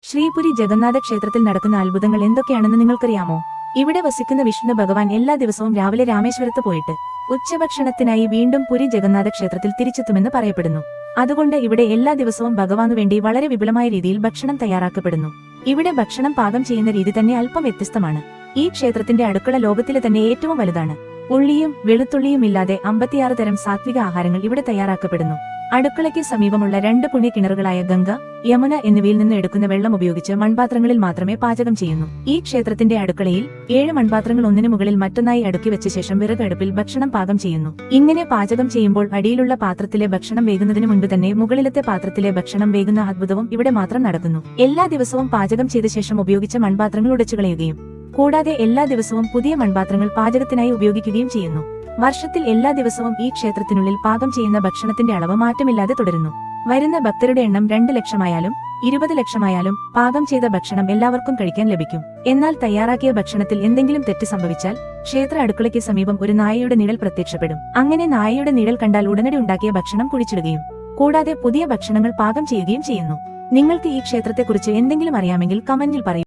ശ്രീപുരി ജഗന്നാഥ ക്ഷേത്രത്തിൽ നടക്കുന്ന അത്ഭുതങ്ങൾ എന്തൊക്കെയാണെന്ന് നിങ്ങൾക്കറിയാമോ? ഇവിടെ വസിക്കുന്ന വിഷ്ണു ഭഗവാൻ എല്ലാ ദിവസവും രാവിലെ രാമേശ്വരത്ത് പോയിട്ട് ഉച്ചഭക്ഷണത്തിനായി വീണ്ടും പുരി ജഗന്നാഥ ക്ഷേത്രത്തിൽ തിരിച്ചെത്തുമെന്ന് പറയപ്പെടുന്നു. അതുകൊണ്ട് ഇവിടെ എല്ലാ ദിവസവും ഭഗവാനു വേണ്ടി വളരെ വിപുലമായ രീതിയിൽ ഭക്ഷണം തയ്യാറാക്കപ്പെടുന്നു. ഇവിടെ ഭക്ഷണം പാകം ചെയ്യുന്ന രീതി തന്നെ അല്പം വ്യത്യസ്തമാണ്. ഈ ക്ഷേത്രത്തിന്റെ അടുക്കള ലോകത്തിലെ തന്നെ ഏറ്റവും വലുതാണ്. ഉള്ളിയും വെളുത്തുള്ളിയും ഇല്ലാതെ 56 തരം സാത്വിക ആഹാരങ്ങൾ ഇവിടെ തയ്യാറാക്കപ്പെടുന്നു. അടുക്കളയ്ക്ക് സമീപമുള്ള 2 പുണ്യക്കിണറുകളായ ഗംഗ, യമുന എന്നിവയിൽ നിന്ന് എടുക്കുന്ന വെള്ളം ഉപയോഗിച്ച് മൺപാത്രങ്ങളിൽ മാത്രമേ പാചകം ചെയ്യുന്നു. ഈ ക്ഷേത്രത്തിന്റെ അടുക്കളയിൽ 7 മൺപാത്രങ്ങൾ ഒന്നിനു മുകളിൽ മറ്റൊന്നായി അടുക്കി വെച്ച ശേഷം വിറക് അടുപ്പിൽ ഭക്ഷണം പാകം ചെയ്യുന്നു. ഇങ്ങനെ പാചകം ചെയ്യുമ്പോൾ അടിയിലുള്ള പാത്രത്തിലെ ഭക്ഷണം വേകുന്നതിനു മുൻപ് തന്നെ മുകളിലത്തെ പാത്രത്തിലെ ഭക്ഷണം വേകുന്ന അത്ഭുതവും ഇവിടെ മാത്രം നടക്കുന്നു. എല്ലാ ദിവസവും പാചകം ചെയ്ത ശേഷം ഉപയോഗിച്ച മൺപാത്രങ്ങൾ ഉടച്ചുകളയുകയും കൂടാതെ എല്ലാ ദിവസവും പുതിയ മൺപാത്രങ്ങൾ പാചകത്തിനായി ഉപയോഗിക്കുകയും ചെയ്യുന്നു. വർഷത്തിൽ എല്ലാ ദിവസവും ഈ ക്ഷേത്രത്തിനുള്ളിൽ പാകം ചെയ്യുന്ന ഭക്ഷണത്തിന്റെ അളവ് മാറ്റമില്ലാതെ തുടരുന്നു. വരുന്ന ഭക്തരുടെ എണ്ണം 2 ലക്ഷമായാലും 20 ലക്ഷമായാലും പാകം ചെയ്ത ഭക്ഷണം എല്ലാവർക്കും കഴിക്കാൻ ലഭിക്കും. എന്നാൽ തയ്യാറാക്കിയ ഭക്ഷണത്തിൽ എന്തെങ്കിലും തെറ്റ് സംഭവിച്ചാൽ ക്ഷേത്ര അടുക്കളയ്ക്ക് സമീപം ഒരു നായയുടെ നിഴൽ പ്രത്യക്ഷപ്പെടും. അങ്ങനെ നായയുടെ നിഴൽ കണ്ടാൽ ഉടനടി ഉണ്ടാക്കിയ ഭക്ഷണം കുഴിച്ചിടുകയും കൂടാതെ പുതിയ ഭക്ഷണങ്ങൾ പാകം ചെയ്യുകയും ചെയ്യുന്നു. നിങ്ങൾക്ക് ഈ ക്ഷേത്രത്തെക്കുറിച്ച് എന്തെങ്കിലും അറിയാമെങ്കിൽ കമന്റിൽ പറയൂ.